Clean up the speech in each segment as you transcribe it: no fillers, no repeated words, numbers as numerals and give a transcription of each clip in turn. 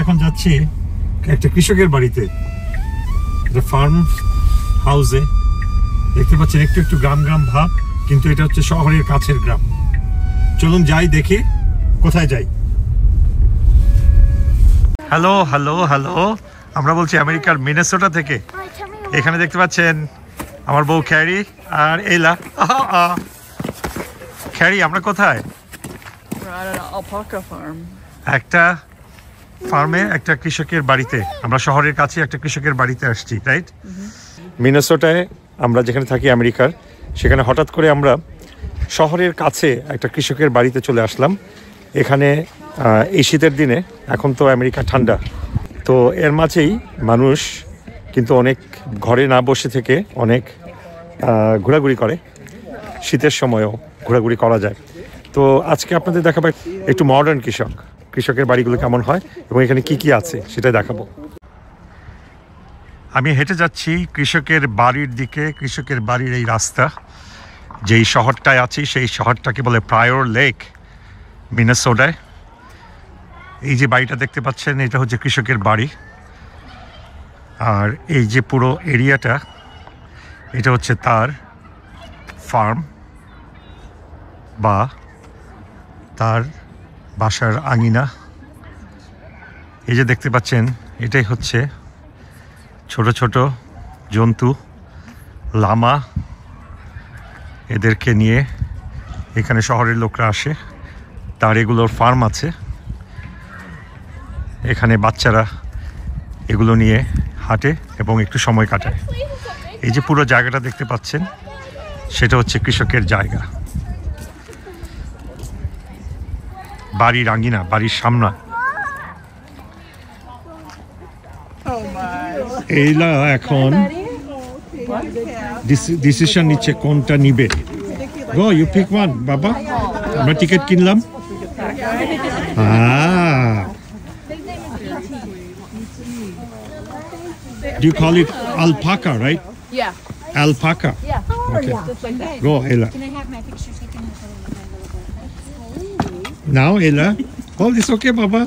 এখন যাচ্ছি একটা কৃষকের বাড়িতে, একটা ফার্ম হাউসে। দেখতে পাচ্ছেন একটু একটু গ্রাম গ্রাম ভাব, কিন্তু এটা হচ্ছে শহরের কাছের গ্রাম। চলুন যাই, দেখি কোথায় যাই। হ্যালো হ্যালো হ্যালো, আমরা বলছি আমেরিকার মিনেসোটা থেকে। এখানে দেখতে পাচ্ছেন আমার বউ ক্যারি আর এলা। ক্যারি, আমরা কোথায়? একটা ফার্মে, একটা কৃষকের বাড়িতে। আমরা শহরের কাছে একটা কৃষকের বাড়িতে আসছি, রাইট? মিনেসোটায় আমরা যেখানে থাকি আমেরিকার, সেখানে হঠাৎ করে আমরা শহরের কাছে একটা কৃষকের বাড়িতে চলে আসলাম। এখানে এই শীতের দিনে, এখন তো আমেরিকা ঠান্ডা, তো এর মাঝেই মানুষ কিন্তু অনেক ঘরে না বসে থেকে অনেক ঘোরাঘুরি করে। শীতের সময়ও ঘোরাঘুরি করা যায়। তো আজকে আপনাদের দেখাবো একটু মডার্ন কৃষকের বাড়িগুলো কেমন হয় এবং এখানে কি কি আছে সেটা দেখাবো। আমি হেঁটে যাচ্ছি কৃষকের বাড়ির দিকে। কৃষকের বাড়ির এই রাস্তা, যেই শহরটায় আছি সেই শহরটাকে বলে প্রায়র লেক, মিনেসোটায়। এই যে বাড়িটা দেখতে পাচ্ছেন, এটা হচ্ছে কৃষকের বাড়ি। আর এই যে পুরো এরিয়াটা, এটা হচ্ছে তার ফার্ম বা তার বাসার আঙিনা। এই যে দেখতে পাচ্ছেন, এটাই হচ্ছে ছোট ছোট জন্তু, লামা। এদেরকে নিয়ে এখানে শহরের লোকরা আসে, তার এগুলোর ফার্ম আছে। এখানে বাচ্চারা এগুলো নিয়ে হাঁটে এবং একটু সময় কাটায়। এই যে পুরো জায়গাটা দেখতে পাচ্ছেন, সেটা হচ্ছে কৃষকের জায়গা। বাড়ির আঙিনা, বাড়ির সামনা। এইলা এখন ডিসিশন নিচ্ছে কোনটা নিবে। গো, ইউ পিক ওয়ান বাবা। আমরা টিকিট কিনলাম। Do you call it alpaca, right? Yeah. Alpaca. Yeah. Okay. Just like that. Go, Ella. Can I have my picture taken with Now, Ella. Oh, it's okay, Baba.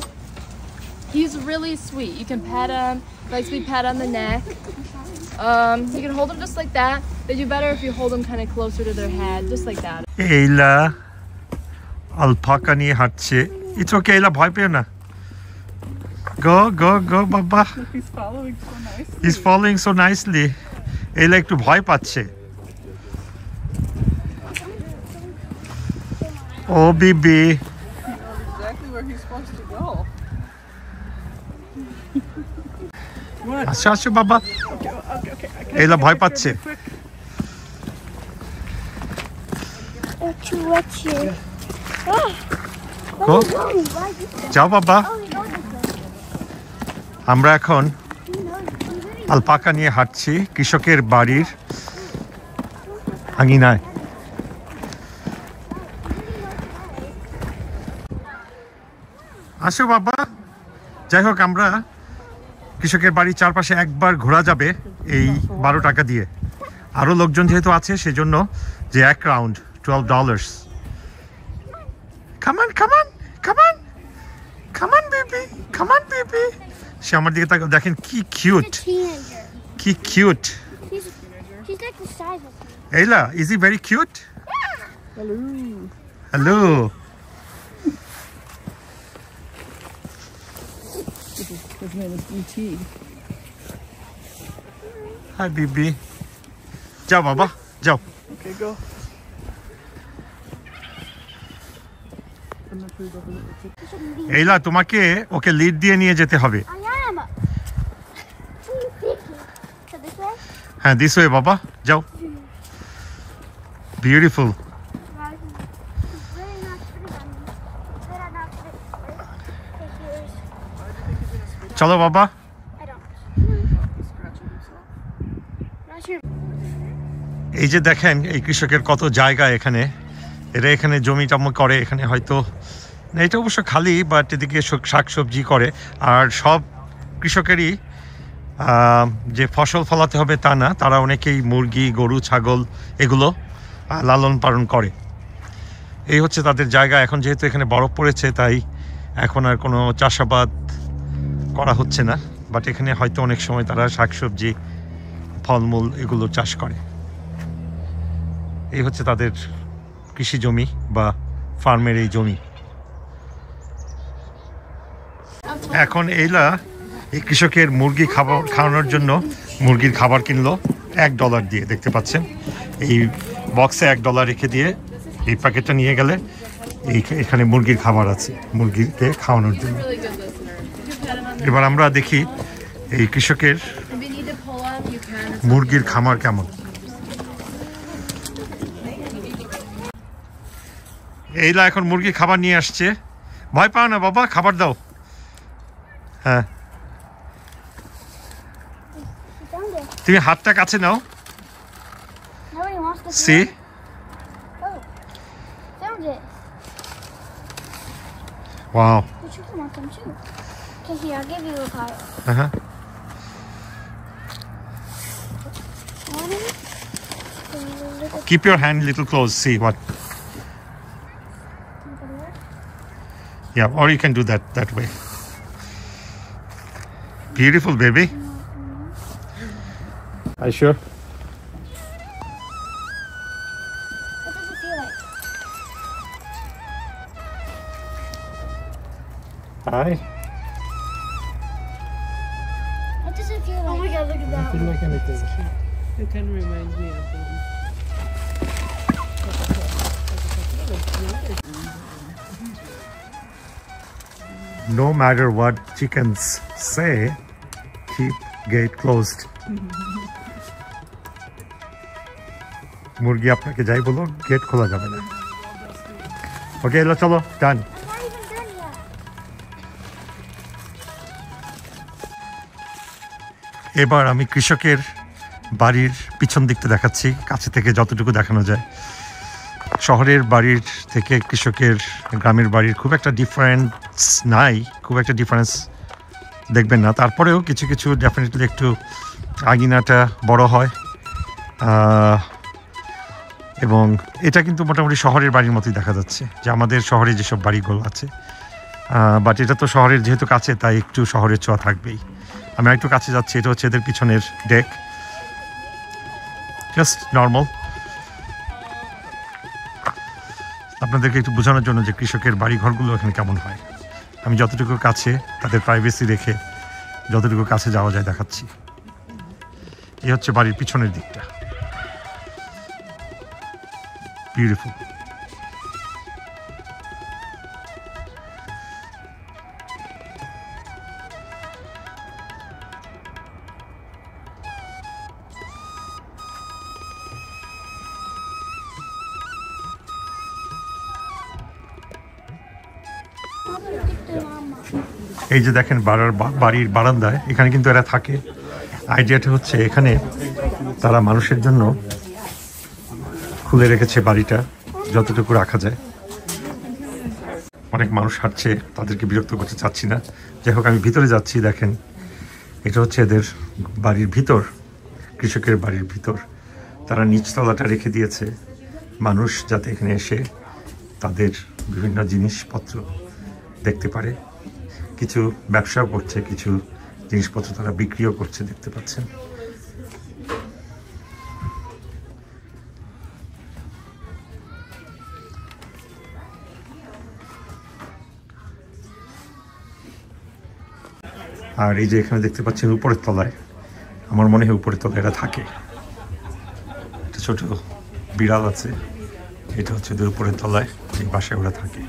He's really sweet. You can pet him. He likes to be pet on the neck. You can hold him just like that. They do better if you hold them kind of closer to their head, just like that. Ella, alpaca niye হাঁটছে। It's okay, Ella, ভয় পেও না। Go, go, go, Baba. He's following so nicely. He's following so nicely. Ella একটু ভয় পাচ্ছে। Oh, baby. Exactly where he's supposed to go. আসো আসো বাবা। Okay. Ella ভয় পাচ্ছে। Go. যাও বাবা। আমরা এখন আলপাকা নিয়ে হাঁটছি কৃষকের বাড়ির আঙিনায়। আসো বাবা। যাই হোক, আমরা কৃষকের বাড়ির চারপাশে একবার ঘোরা যাবে এই 12 টাকা দিয়ে। আরও লোকজন যেহেতু আছে সেজন্য যে এক round $12। Come on, come on, come on, come on, baby, come on, baby. সে আমার দিকে তাকে দেখেন, কি কিউট, কি cute. She's like the size of me. Ella, is he very cute? Hello. Hello. His name is E.T. Hi, baby. যাও বাবা, যাও। Okay, go. এইলা, তোমাকে ওকে লিড দিয়ে নিয়ে যেতে হবে। I am. So this way? হ্যাঁ, দিস ওয়ে বাবা, যাও। বিউটিফুল। চলো বাবা। এই যে দেখেন, এই কৃষকের কত জায়গা এখানে। এরা এখানে জমি টমি করে, এখানে হয়তো এটা অবশ্য খালি, বাট এদিকে শাকসবজি করে। আর সব কৃষকেরই যে ফসল ফলাতে হবে তা না, তারা অনেকেই মুরগি, গরু, ছাগল এগুলো লালন পালন করে। এই হচ্ছে তাদের জায়গা। এখন যেহেতু এখানে বরফ পড়েছে, তাই এখন আর কোনো চাষাবাদ করা হচ্ছে না, বাট এখানে হয়তো অনেক সময় তারা শাকসবজি ফলমূল এগুলো চাষ করে। এই হচ্ছে তাদের কৃষি জমি বা ফার্মের এই জমি। এখন এইলা এই কৃষকের মুরগি খাওয়ানোর জন্য মুরগির খাবার কিনলো $1 দিয়ে, দেখতে পাচ্ছেন এই বক্সে $1 রেখে দিয়ে এই প্যাকেটটা নিয়ে গেলে এখানে মুরগির খাবার আছে মুরগিকে খাওয়ানোর জন্য। Really good listener. Did you pet him on the এবার আমরা দেখি এই কৃষকের If you need to pull up, you can. মুরগির খামার কেমন। এইলা এখন মুরগি খাবার নিয়ে আসছে। ভয় পাও না বাবা, খাবার দাও। হ্যাঁ, Found it. তুমি হাতটা কাছে নাও। Nobody wants to see feed it. Oh. Found it. Wow. The chicken wants them too. Okay, here, I'll give you a pile. হ্যাঁ, Want it? Can you look at keep your hand little close, see what. Yeah, or you can do that way. Beautiful baby. Are you sure? What does it feel like? Hi. What does it feel like? Oh my god, look at that. Feel like anything. It kind of reminds me of No matter what chickens say, keep gate closed. মুরগি আপনাকে যাই বলো, gate খোলা যাবে না। ওকে, এলো চলো, ডান। I'm not even done yet. এবার আমি কৃষকের বাড়ির পিছন দিকটা দেখাচ্ছি কাছে থেকে যতটুকু দেখানো যায়। শহরের বাড়ির থেকে কৃষকের গ্রামের বাড়ির খুব একটা ডিফারেন্স নাই, খুব একটা ডিফারেন্স দেখবেন না। তারপরেও কিছু কিছু ডেফিনেটলি একটু আঙিনাটা বড় হয়, এবং এটা কিন্তু মোটামুটি শহরের বাড়ির মতোই দেখা যাচ্ছে, যে আমাদের শহরে যেসব বাড়িগুলো আছে। বাট এটা তো শহরের যেহেতু কাছে, তাই একটু শহরের ছোঁয়া থাকবেই। আমি একটু কাছে যাচ্ছি, এটা হচ্ছে এদের পিছনের ডেক, জাস্ট নর্মাল। আপনাদেরকে একটু বোঝানোর জন্য যে কৃষকের বাড়ি ঘরগুলো এখানে কেমন হয়, আমি যতটুকু কাছে তাদের প্রাইভেসি রেখে যতটুকু কাছে যাওয়া যায় দেখাচ্ছি। এই হচ্ছে বাড়ির পিছনের দিকটা, বিউটিফুল। এই যে দেখেন বাড়ির বারান্দায় এখানে কিন্তু এরা থাকে। আইডিয়াটা হচ্ছে এখানে তারা মানুষের জন্য খুলে রেখেছে বাড়িটা যতটুকু রাখা যায়। অনেক মানুষ হাঁটছে, তাদেরকে বিরক্ত করতে চাচ্ছি না। যাই হোক, আমি ভিতরে যাচ্ছি। দেখেন এটা হচ্ছে এদের বাড়ির ভিতর, কৃষকের বাড়ির ভিতর। তারা নিচতলাটা রেখে দিয়েছে মানুষ যাতে এখানে এসে তাদের বিভিন্ন জিনিসপত্র দেখতে পারে। কিছু ব্যবসাও করছে, কিছু জিনিসপত্র তারা বিক্রিও করছে, দেখতে পাচ্ছেন। আর এই যে এখানে দেখতে পাচ্ছেন উপরের তলায়, আমার মনে হয় উপরের তলায় এরা থাকে। একটা ছোট বিড়াল আছে, এটা হচ্ছে ওদের উপরের তলায়, এই বাসায় ওরা থাকে।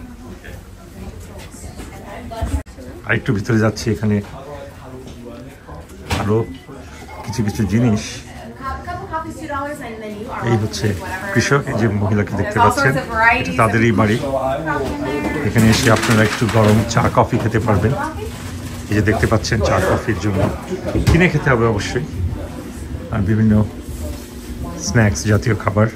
আর একটু ভিতরে যাচ্ছি, এখানে আরো কিছু কিছু জিনিস। এই হচ্ছে কৃষক, এই যে মহিলাকে দেখতে পাচ্ছেন, এটা তাদেরই বাড়ি। এখানে এসে আপনারা একটু গরম চা কফি খেতে পারবেন। এই যে দেখতে পাচ্ছেন, চা কফির জন্য কিনে খেতে হবে অবশ্যই, আর বিভিন্ন স্ন্যাক্স জাতীয় খাবার।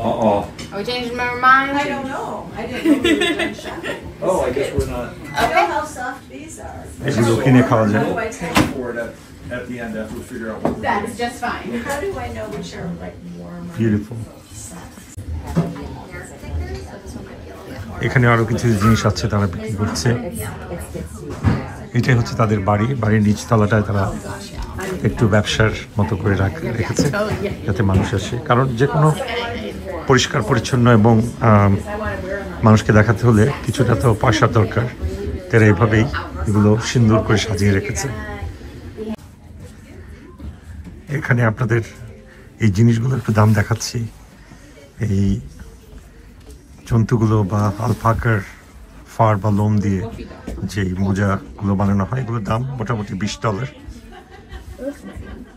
Uh-oh. Are we changing our mind? I don't know. I didn't know we were done shopping. Oh, I guess we're not. Okay. How soft these are. এগুলো কিনে খাওয়া যায়। How do I tell For it at the end after we figure out what we're That doing. is just fine. How do I know which are like warm? Beautiful. এখানে আরো কিছু জিনিস আছে তারা বিক্রি করছে। এটাই হচ্ছে তাদের বাড়ি, বাড়ির নিচতলাটায় তারা একটু ব্যবসার মতো করে রেখেছে যাতে মানুষ আসে, কারণ যে কোনো পরিষ্কার পরিচ্ছন্ন এবং মানুষকে দেখাতে হলে কিছুটা তো পয়সার দরকার। তারা এভাবেই এগুলো সুন্দর করে সাজিয়ে রেখেছে। এখানে আপনাদের এই জিনিসগুলো একটু দাম দেখাচ্ছি। এই জন্তুগুলো বা আলপাকার ফার বা লোম দিয়ে যে মোজাগুলো বানানো হয়, এগুলোর দাম মোটামুটি $20।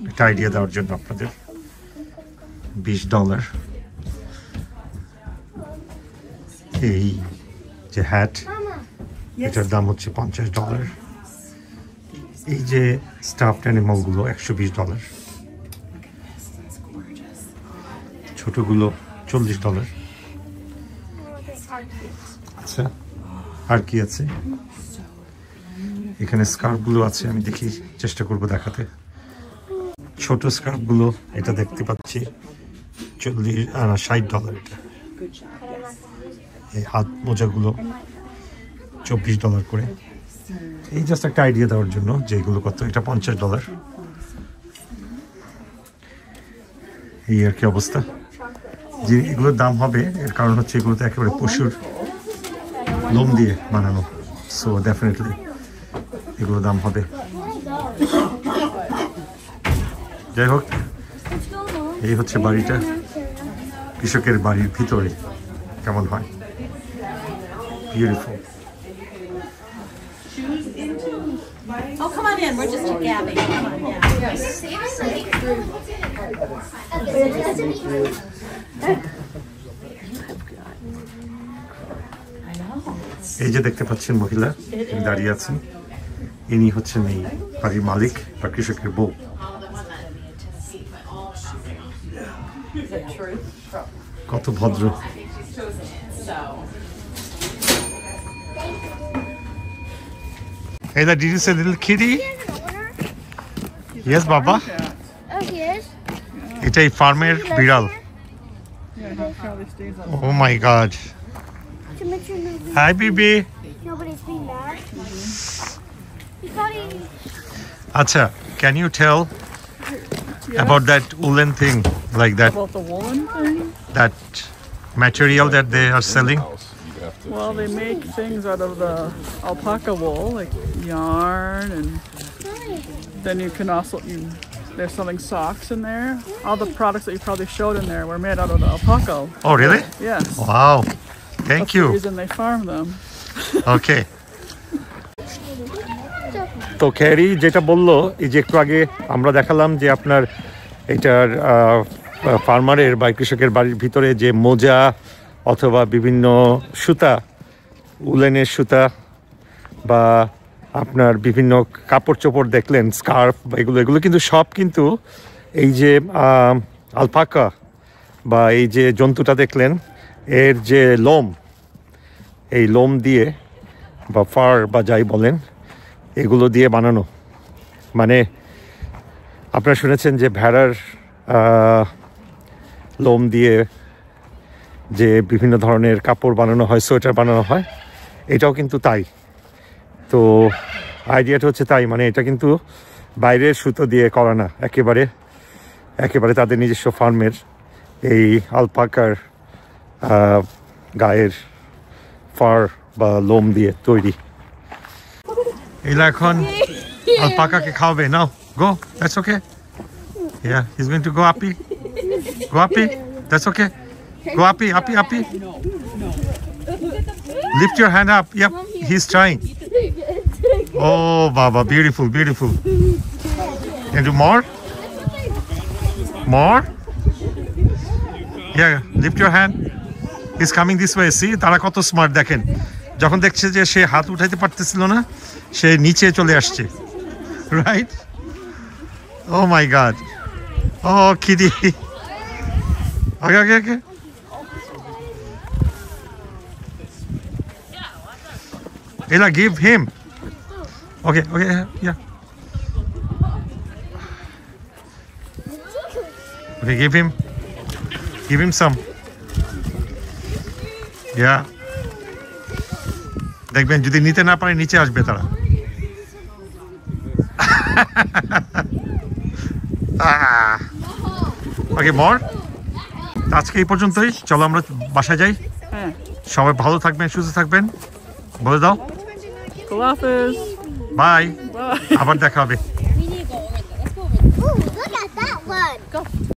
একটা আইডিয়া দেওয়ার জন্য আপনাদের, $20। এই যে হ্যাট, এটার দাম হচ্ছে $50। এই যে স্টাফড অ্যানিমালগুলো $120, ছোটগুলো $40। আচ্ছা, আর কি আছে? এখানে স্কার্ফগুলো আছে, আমি দেখি চেষ্টা করব দেখাতে। ছোট স্কার্ফগুলো এটা দেখতে পাচ্ছি $60। এটা এই হাত মোজাগুলো $24 করে। এই জাস্ট একটা আইডিয়া দেওয়ার জন্য যে এগুলো কত। এটা $50। এই আর কি অবস্থা। যে এগুলোর দাম হবে এর কারণ হচ্ছে এগুলোতে একেবারে পশুর লোম দিয়ে বানানো, সো ডেফিনেটলি এগুলো দাম হবে। যাই হোক, এই হচ্ছে বাড়িটা, কৃষকের বাড়ির ভিতরে কেমন হয়। Beautiful. Oh, come on in. We're just gabbing. Come on, এই যে দেখতে পাচ্ছেন মহিলা দাঁড়িয়ে আছেন, ইনি হচ্ছেন এই বাড়ির মালিক বা কৃষকের বউ। কত ভদ্র। Hey, did you say little kitty? Yes, Baba. Oh, yes. It's a farmer biral. Yeah, he probably stays on. Oh my God. To make sure Hi, baby. nobody's being mad. He's probably. Acha, can you tell about that woolen thing, like that, About the woolen thing? that material that they are selling? Well, they make things out of the alpaca wool, like yarn, and then you can also they're selling socks in there. All the products that you probably showed in there were made out of the alpaca. Oh, really? Yes. Wow. Thank That's the you. reason they farm them. Okay. তো carry যেটা বললো, এই যে একটু আগে আমরা দেখালাম যে আপনার এটার ফার্মারের বা কৃষকের বাড়ির ভিতরে যে মোজা অথবা বিভিন্ন সুতা, উলেনের সুতা বা আপনার বিভিন্ন কাপড় চোপড় দেখলেন, স্কার্ফ বা এগুলো কিন্তু সব কিন্তু এই যে আলপাকা বা এই যে জন্তুটা দেখলেন এর যে লোম, এই লোম দিয়ে বা ফার বা যাই বলেন এগুলো দিয়ে বানানো। মানে আপনারা শুনেছেন যে ভেড়ার লোম দিয়ে যে বিভিন্ন ধরনের কাপড় বানানো হয়, সোয়েটার বানানো হয়, এটাও কিন্তু তাই। তো আইডিয়াটা হচ্ছে তাই, মানে এটা কিন্তু বাইরের সুতো দিয়ে করা না, একেবারে তাদের নিজস্ব ফার্মের এই আলপাকার গায়ের ফার বা লোম দিয়ে তৈরি। এলা এখন আলপাকাকে খাওয়াবে। নাও, go, that's okay. Yeah, he's going to go uppy. Go uppy. That's okay. Go uppy. Lift your hand up. Yep, he's trying. Oh, Baba, beautiful. Can do more? More? Yeah, lift your hand. He's coming this way. See, তারা কত smart দেখেন। যখন দেখছে যে সে হাত উঠাইতে পারতেছিল না, সে নিচে চলে আসছে। Right? Oh my God. Oh, kitty. Okay. Ella, give him. Okay, yeah. Okay, give him some. Yeah. দেখবেন যদি নিতে না পারে নিচে আসবে তারা। ওকে মর, আজকে এই পর্যন্তই। চলো আমরা বাসায় যাই। হ্যাঁ, সবাই ভালো থাকবেন, সুস্থ থাকবেন, বলে দাও Kalafiz. By, Bye. আবার দেখা হবে। Ooh, look at that one.